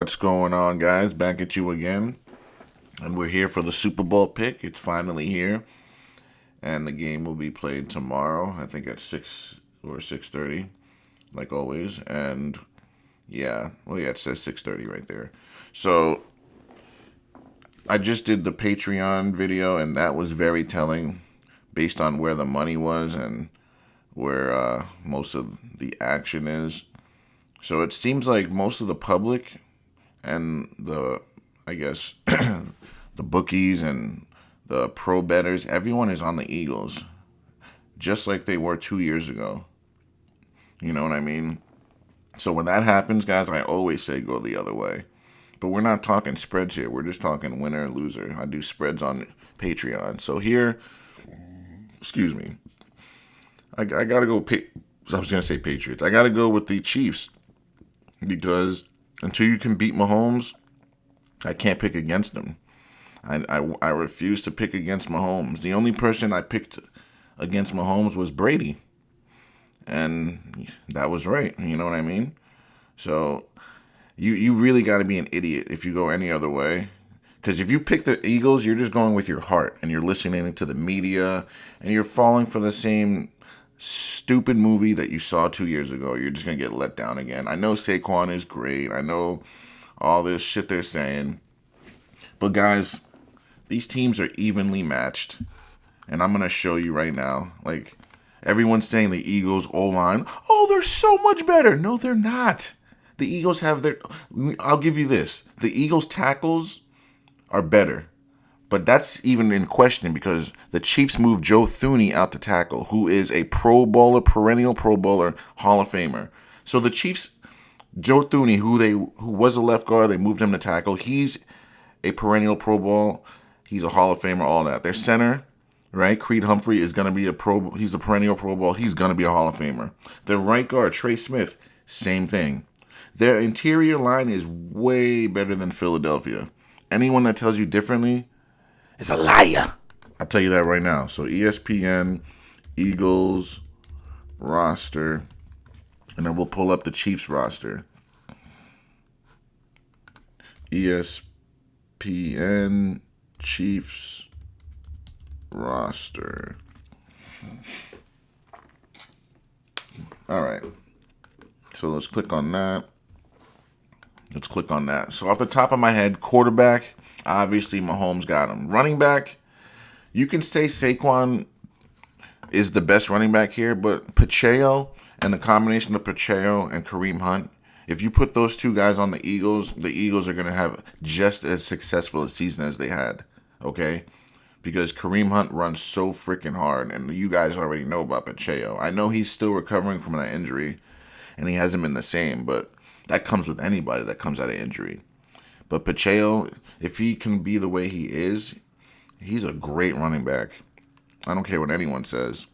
What's going on, guys? Back at you again. And we're here for the Super Bowl pick. It's finally here. And the game will be played tomorrow, I think at 6 or 6:30, like always. And yeah, it says 6:30 right there. So, I just did the Patreon video and that was very telling based on where the money was and where most of the action is. So, it seems like most of the public and I guess, the bookies and the pro betters, everyone is on the Eagles, just like they were 2 years ago. You know what I mean? So when that happens, guys, I always say go the other way. But we're not talking spreads here. We're just talking winner and loser. I do spreads on Patreon. So here, excuse me, I gotta go. I was gonna say Patriots. I gotta go with the Chiefs because until you can beat Mahomes, I can't pick against him. I refuse to pick against Mahomes. The only person I picked against Mahomes was Brady. And that was right. You know what I mean? So you really got to be an idiot if you go any other way. Because if you pick the Eagles, you're just going with your heart and you're listening to the media and you're falling for the same stupid movie that you saw 2 years ago. You're just going to get let down again. I know Saquon is great. I know all this shit they're saying. But guys, these teams are evenly matched. And I'm going to show you right now. Like, everyone's saying the Eagles O-line, oh, they're so much better. No, they're not. The Eagles have their... I'll give you this. The Eagles' tackles are better. But that's even in question because the Chiefs moved Joe Thuney out to tackle, who is a Pro Bowler, perennial Pro Bowler, Hall of Famer. So the Chiefs, Joe Thuney, who was a left guard, they moved him to tackle. He's a perennial Pro Bowl. He's a Hall of Famer, all that. Their center, right? Creed Humphrey is going to be he's a perennial Pro Bowl. He's going to be a Hall of Famer. Their right guard, Trey Smith, same thing. Their interior line is way better than Philadelphia. Anyone that tells you differently is a liar. I'll tell you that right now. So ESPN, Eagles roster, and then we'll pull up the Chiefs roster. ESPN Chiefs roster. All right. So let's click on that. So off the top of my head, quarterback, obviously Mahomes got him. Running back, you can say Saquon is the best running back here, but Pacheco and the combination of Pacheco and Kareem Hunt, if you put those two guys on the Eagles are going to have just as successful a season as they had, okay? Because Kareem Hunt runs so freaking hard, and you guys already know about Pacheco. I know he's still recovering from that injury, and he hasn't been the same, but that comes with anybody that comes out of injury. But Pacheco, if he can be the way he is, he's a great running back. I don't care what anyone says.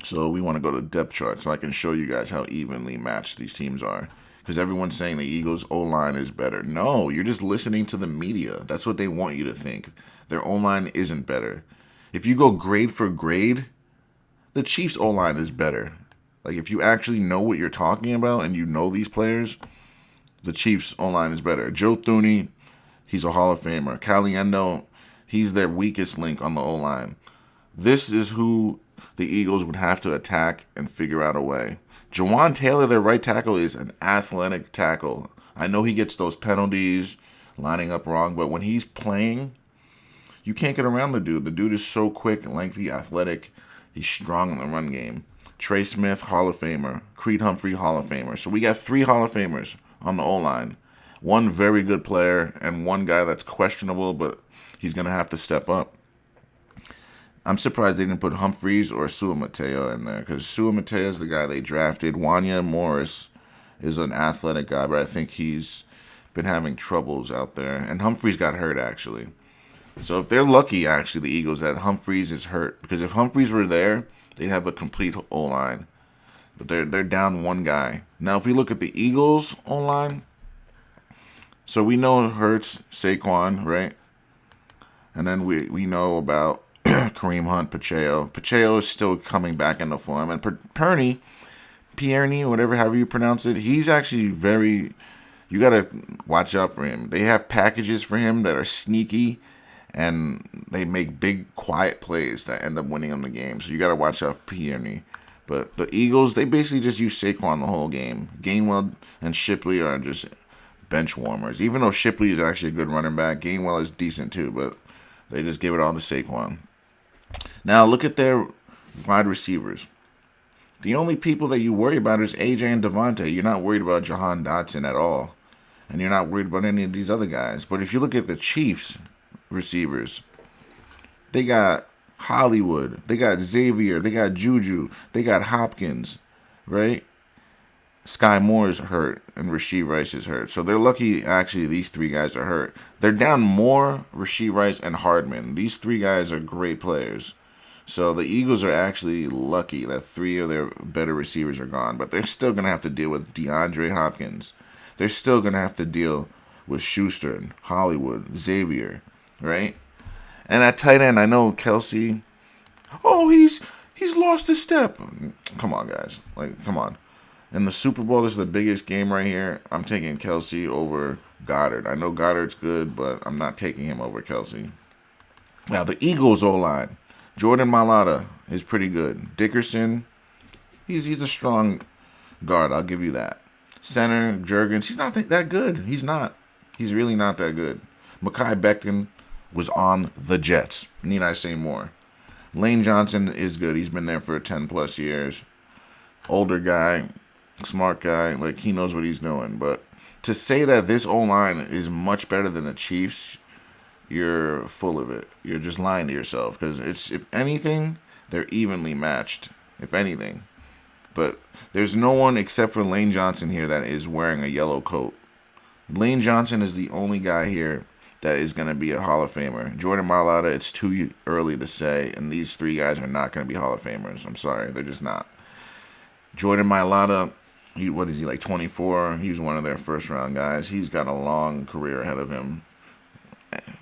So we want to go to the depth chart so I can show you guys how evenly matched these teams are. Because everyone's saying the Eagles' O-line is better. No, you're just listening to the media. That's what they want you to think. Their O-line isn't better. If you go grade for grade, the Chiefs' O-line is better. Like, if you actually know what you're talking about and you know these players, the Chiefs' O-line is better. Joe Thuney, he's a Hall of Famer. Caliendo, he's their weakest link on the O-line. This is who the Eagles would have to attack and figure out a way. Jawan Taylor, their right tackle, is an athletic tackle. I know he gets those penalties, lining up wrong, but when he's playing, you can't get around the dude. The dude is so quick, lengthy, athletic. He's strong in the run game. Trey Smith, Hall of Famer. Creed Humphrey, Hall of Famer. So we got 3 Hall of Famers on the O-line. One very good player and one guy that's questionable, but he's going to have to step up. I'm surprised they didn't put Humphreys or Sua Mateo in there because Sua Mateo is the guy they drafted. Wanya Morris is an athletic guy, but I think he's been having troubles out there. And Humphreys got hurt, actually. So if they're lucky, actually, the Eagles, that Humphreys is hurt. Because if Humphreys were there, they'd have a complete O-line. But they're down one guy. Now, if we look at the Eagles O-line, so we know Hurts, Saquon, right? And then we know about Kareem Hunt, Pacheco. Pacheco is still coming back into form. And Pierney, whatever, however you pronounce it, he's actually very You got to watch out for him. They have packages for him that are sneaky, and they make big, quiet plays that end up winning them the game. So you got to watch out for Peony. But the Eagles, they basically just use Saquon the whole game. Gainwell and Shipley are just bench warmers. Even though Shipley is actually a good running back, Gainwell is decent too, but they just give it all to Saquon. Now look at their wide receivers. The only people that you worry about is AJ and Devontae. You're not worried about Jahan Dotson at all. And you're not worried about any of these other guys. But if you look at the Chiefs receivers, they got Hollywood, they got Xavier, they got Juju, they got Hopkins, right? Sky Moore's hurt and Rashee Rice is hurt. So they're lucky actually these three guys are hurt. They're down Moore, Rashee Rice, and Hardman. These three guys are great players. So the Eagles are actually lucky that three of their better receivers are gone. But they're still going to have to deal with DeAndre Hopkins. They're still going to have to deal with Schuster and Hollywood, Xavier, right? And at tight end, I know Kelsey. Oh, he's lost a step. Come on, guys. Like, come on. In the Super Bowl, this is the biggest game right here. I'm taking Kelsey over Goddard. I know Goddard's good, but I'm not taking him over Kelsey. Now, the Eagles O-line. Jordan Mailata is pretty good. Dickerson, he's a strong guard. I'll give you that. Center, Jurgens, he's not that good. He's not. He's really not that good. Mekhi Becton was on the Jets. Need I say more? Lane Johnson is good. He's been there for 10-plus years. Older guy, smart guy. Like, he knows what he's doing. But to say that this O-line is much better than the Chiefs, you're full of it. You're just lying to yourself. Because it's, if anything, they're evenly matched. If anything. But there's no one except for Lane Johnson here that is wearing a yellow coat. Lane Johnson is the only guy here that is going to be a Hall of Famer. Jordan Mailata, it's too early to say, and these three guys are not going to be Hall of Famers. I'm sorry, they're just not. Jordan Mailata, what is he, like 24? He was one of their first-round guys. He's got a long career ahead of him.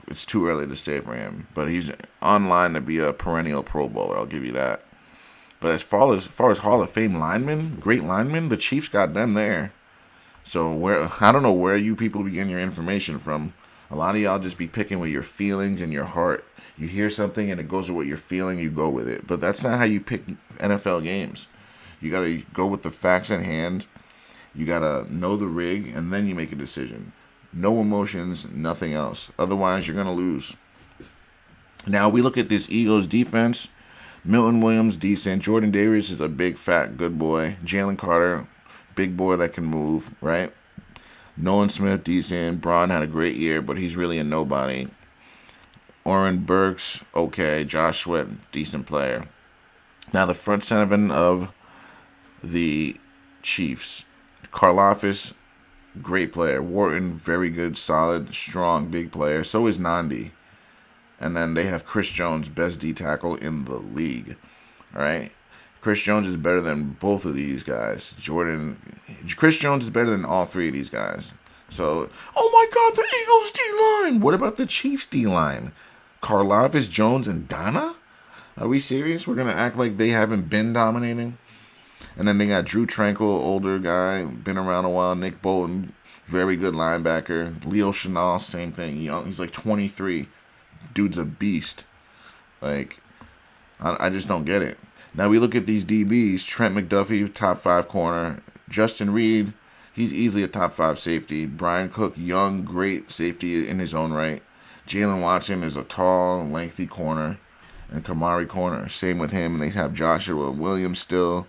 It's too early to say for him, but he's on line to be a perennial Pro Bowler, I'll give you that. But as far as Hall of Fame linemen, great linemen, the Chiefs got them there. So I don't know where you people be getting your information from. A lot of y'all just be picking with your feelings and your heart. You hear something and it goes with what you're feeling, you go with it. But that's not how you pick NFL games. You got to go with the facts at hand. You got to know the rig, and then you make a decision. No emotions, nothing else. Otherwise, you're going to lose. Now, we look at this Eagles defense. Milton Williams, decent. Jordan Davis is a big, fat, good boy. Jalen Carter, big boy that can move, right? Nolan Smith, decent. Braun had a great year, but he's really a nobody. Oren Burks, okay. Josh Sweat, decent player. Now, the front seven of the Chiefs. Karlaftis, great player. Wharton, very good, solid, strong, big player. So is Nandi. And then they have Chris Jones, best D tackle in the league. All right? Chris Jones is better than both of these guys. Chris Jones is better than all three of these guys. So, oh my God, the Eagles D-line. What about the Chiefs D-line? Karlaftis, Jones, and Donna? Are we serious? We're going to act like they haven't been dominating? And then they got Drew Tranquil, older guy, been around a while. Nick Bolton, very good linebacker. Leo Chenal, same thing. Young, he's like 23. Dude's a beast. Like, I just don't get it. Now we look at these DBs. Trent McDuffie, top 5 corner. Justin Reed, he's easily a top 5 safety. Brian Cook, young, great safety in his own right. Jalen Watson is a tall, lengthy corner. And Kamari corner, same with him. And they have Joshua Williams still.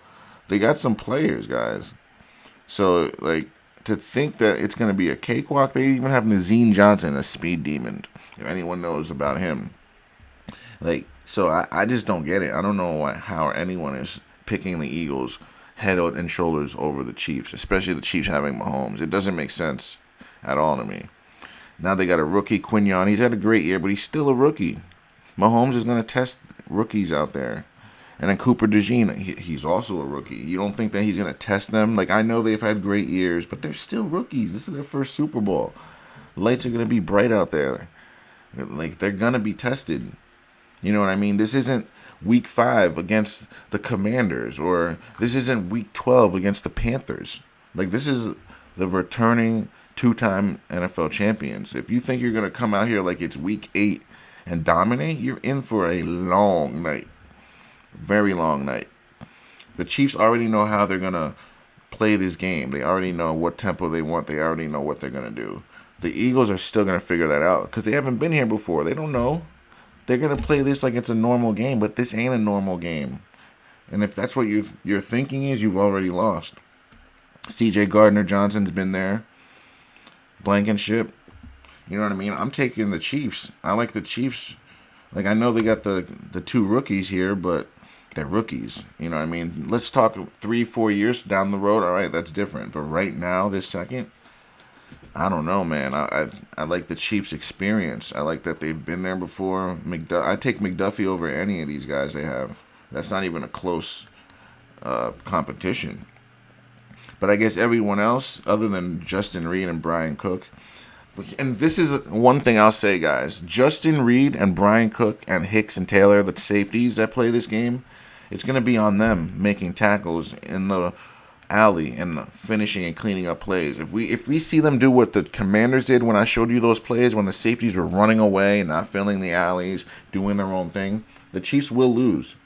They got some players, guys. So, like, to think that it's going to be a cakewalk, they even have Nazeen Johnson, a speed demon, if anyone knows about him. Like, so I just don't get it. I don't know how anyone is picking the Eagles head and shoulders over the Chiefs, especially the Chiefs having Mahomes. It doesn't make sense at all to me. Now they got a rookie, Quinyon. He's had a great year, but he's still a rookie. Mahomes is going to test rookies out there. And then Cooper DeJean, he's also a rookie. You don't think that he's going to test them? Like, I know they've had great years, but they're still rookies. This is their first Super Bowl. Lights are going to be bright out there. Like, they're going to be tested. You know what I mean? This isn't Week 5 against the Commanders, or this isn't Week 12 against the Panthers. Like, this is the returning two-time NFL champions. If you think you're going to come out here like it's week 8 and dominate, you're in for a long night. Very long night. The Chiefs already know how they're going to play this game. They already know what tempo they want. They already know what they're going to do. The Eagles are still going to figure that out because they haven't been here before. They don't know. They're going to play this like it's a normal game, but this ain't a normal game. And if that's what your thinking is, you've already lost. C.J. Gardner-Johnson's been there. Blankenship. You know what I mean? I'm taking the Chiefs. I like the Chiefs. Like, I know they got the 2 rookies here, but they're rookies. You know what I mean? Let's talk 3-4 years down the road. All right, that's different. But right now, this second, I don't know, man. I like the Chiefs' experience. I like that they've been there before. I take McDuffie over any of these guys they have. That's not even a close competition. But I guess everyone else, other than Justin Reed and Brian Cook, and this is one thing I'll say, guys. Justin Reed and Brian Cook and Hicks and Taylor, the safeties that play this game, it's going to be on them making tackles in the alley and finishing and cleaning up plays. If we see them do what the Commanders did when I showed you those plays, when the safeties were running away and not filling the alleys, doing their own thing, the Chiefs will lose.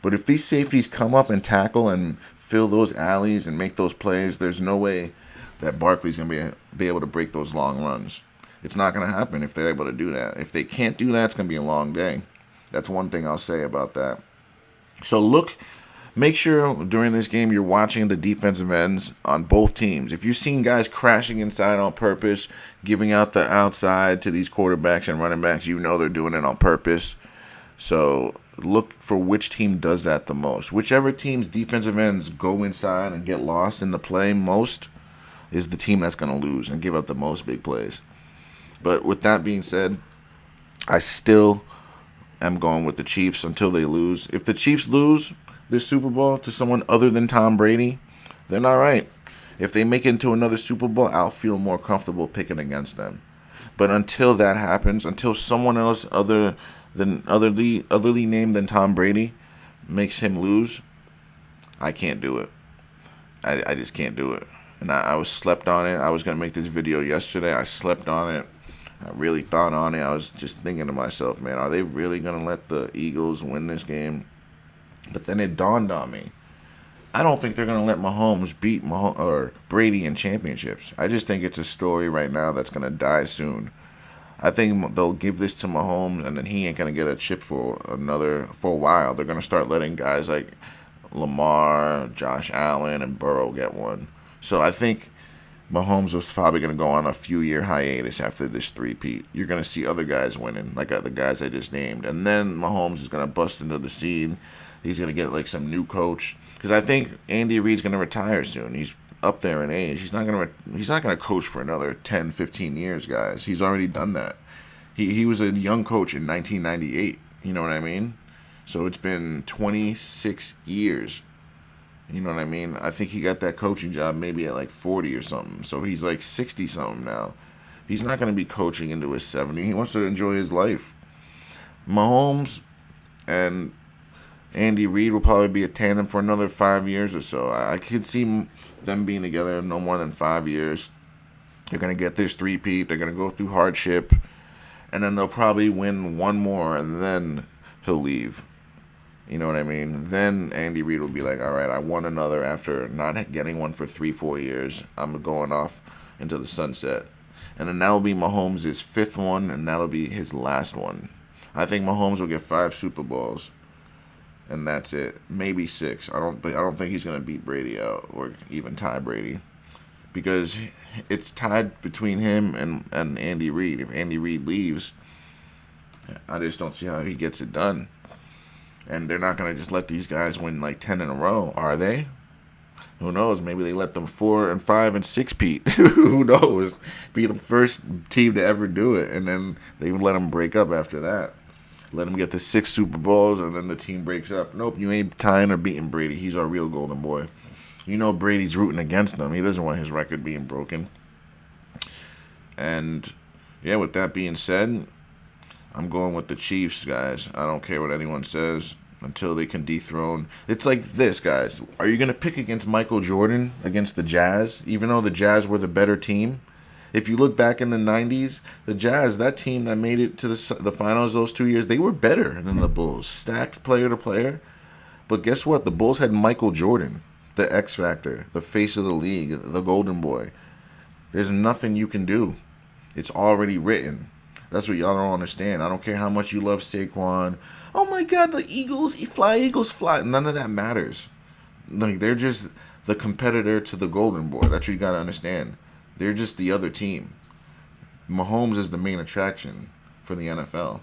But if these safeties come up and tackle and fill those alleys and make those plays, there's no way that Barkley's going to be able to break those long runs. It's not going to happen if they're able to do that. If they can't do that, it's going to be a long day. That's one thing I'll say about that. So make sure during this game you're watching the defensive ends on both teams. If you've seen guys crashing inside on purpose, giving out the outside to these quarterbacks and running backs, you know they're doing it on purpose. So look for which team does that the most. Whichever team's defensive ends go inside and get lost in the play most is the team that's going to lose and give up the most big plays. But with that being said, I still am going with the Chiefs until they lose. If the Chiefs lose this Super Bowl to someone other than Tom Brady, then all right. If they make it into another Super Bowl, I'll feel more comfortable picking against them. But until that happens, until someone else otherly named than Tom Brady makes him lose, I can't do it. I just can't do it. And I was slept on it. I was going to make this video yesterday. I slept on it. I really thought on it. I was just thinking to myself, man, are they really going to let the Eagles win this game? But then it dawned on me. I don't think they're going to let Mahomes beat Brady in championships. I just think it's a story right now that's going to die soon. I think they'll give this to Mahomes, and then he ain't going to get a chip for a while. They're going to start letting guys like Lamar, Josh Allen, and Burrow get one. So I think Mahomes was probably going to go on a few-year hiatus after this three-peat. You're going to see other guys winning, like the guys I just named. And then Mahomes is going to bust into the scene. He's going to get like some new coach. Because I think Andy Reid's going to retire soon. He's up there in age. He's not going to coach for another 10, 15 years, guys. He's already done that. He was a young coach in 1998. You know what I mean? So it's been 26 years. You know what I mean? I think he got that coaching job maybe at like 40 or something. So he's like 60-something now. He's not going to be coaching into his 70s. He wants to enjoy his life. Mahomes and Andy Reid will probably be a tandem for another 5 years or so. I could see them being together no more than 5 years. They're going to get this three-peat. They're going to go through hardship. And then they'll probably win one more, and then he'll leave. You know what I mean? Then Andy Reid will be like, all right, I won another after not getting one for 3-4 years. I'm going off into the sunset. And then that'll be Mahomes' 5th one, and that'll be his last one. I think Mahomes will get 5 Super Bowls, and that's it. Maybe 6. I don't think he's going to beat Brady out or even tie Brady, because it's tied between him and Andy Reid. If Andy Reid leaves, I just don't see how he gets it done. And they're not going to just let these guys win like 10 in a row, are they? Who knows? Maybe they let them 4 and 5 and 6-peat. Who knows? Be the first team to ever do it, and then they let them break up after that. Let them get the 6 Super Bowls, and then the team breaks up. Nope, you ain't tying or beating Brady. He's our real golden boy. You know Brady's rooting against them. He doesn't want his record being broken. And, yeah, with that being said, I'm going with the Chiefs, guys. I don't care what anyone says until they can dethrone. It's like this, guys. Are you going to pick against Michael Jordan against the Jazz, even though the Jazz were the better team? If you look back in the 90s, the Jazz, that team that made it to the finals those 2 years, they were better than the Bulls. Stacked player to player. But guess what? The Bulls had Michael Jordan, the X Factor, the face of the league, the golden boy. There's nothing you can do. It's already written. That's what y'all don't understand. I don't care how much you love Saquon. Oh my God, the Eagles fly. None of that matters. Like, they're just the competitor to the golden boy. That's what you got to understand. They're just the other team. Mahomes is the main attraction for the NFL.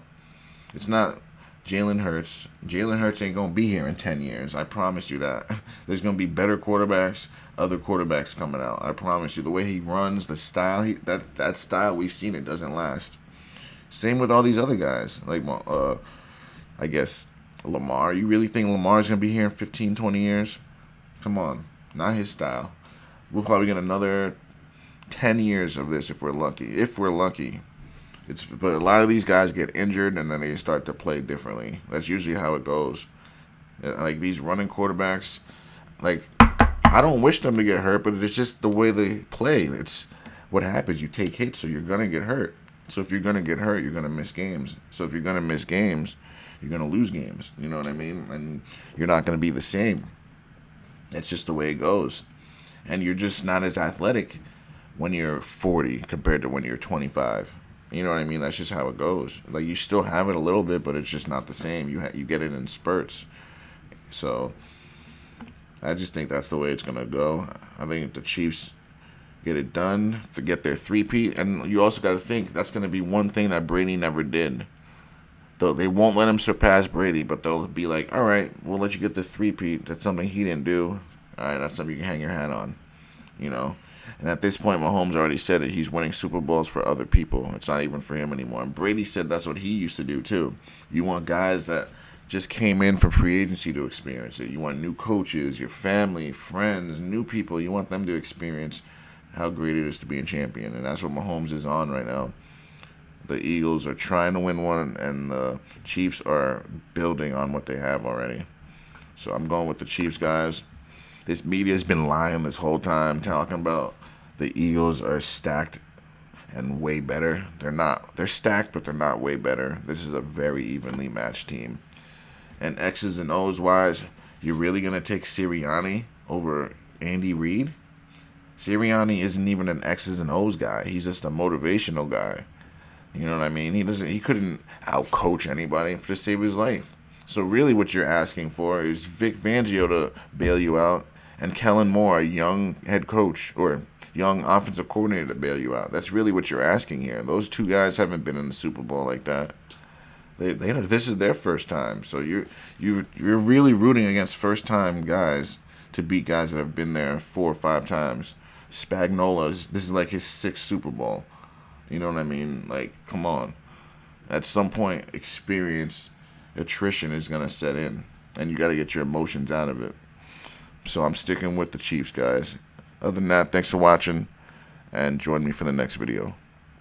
It's not Jalen Hurts. Jalen Hurts ain't going to be here in 10 years. I promise you that. There's going to be better quarterbacks, other quarterbacks coming out. I promise you. The way he runs, the style, that style, we've seen it doesn't last. Same with all these other guys. Like, I guess, Lamar. You really think Lamar's going to be here in 15, 20 years? Come on. Not his style. We'll probably get another 10 years of this if we're lucky. If we're lucky. But a lot of these guys get injured and then they start to play differently. That's usually how it goes. Like, these running quarterbacks, like, I don't wish them to get hurt, but it's just the way they play. It's what happens. You take hits, so you're going to get hurt. So if you're going to get hurt, you're going to miss games. So if you're going to miss games, you're going to lose games. You know what I mean? And you're not going to be the same. That's just the way it goes. And you're just not as athletic when you're 40 compared to when you're 25. You know what I mean? That's just how it goes. Like, you still have it a little bit, but it's just not the same. You get it in spurts. So I just think that's the way it's going to go. I think the Chiefs get it done to get their three-peat. And you also got to think that's going to be one thing that Brady never did. Though they won't let him surpass Brady, but they'll be like, all right, we'll let you get the three-peat. That's something he didn't do. All right, that's something you can hang your hat on, you know. And at this point, Mahomes already said it. He's winning Super Bowls for other people. It's not even for him anymore. And Brady said that's what he used to do, too. You want guys that just came in from free agency to experience it. You want new coaches, your family, friends, new people. You want them to experience how great it is to be a champion. And that's what Mahomes is on right now. The Eagles are trying to win one, and the Chiefs are building on what they have already. So I'm going with the Chiefs, guys. This media has been lying this whole time, talking about the Eagles are stacked and way better. They're not. They're stacked, but they're not way better. This is a very evenly matched team. And X's and O's wise, you're really going to take Sirianni over Andy Reid? Sirianni isn't even an X's and O's guy. He's just a motivational guy. You know what I mean? He couldn't out-coach anybody to save his life. So really what you're asking for is Vic Fangio to bail you out and Kellen Moore, a young head coach or young offensive coordinator, to bail you out. That's really what you're asking here. Those two guys haven't been in the Super Bowl like that. This is their first time. So you're really rooting against first-time guys to beat guys that have been there 4 or 5 times. Spagnola's, this is like his 6th Super Bowl. You know what I mean? Like, come on. At some point, attrition is going to set in, and you got to get your emotions out of it. So I'm sticking with the Chiefs, guys. Other than that, thanks for watching, and join me for the next video.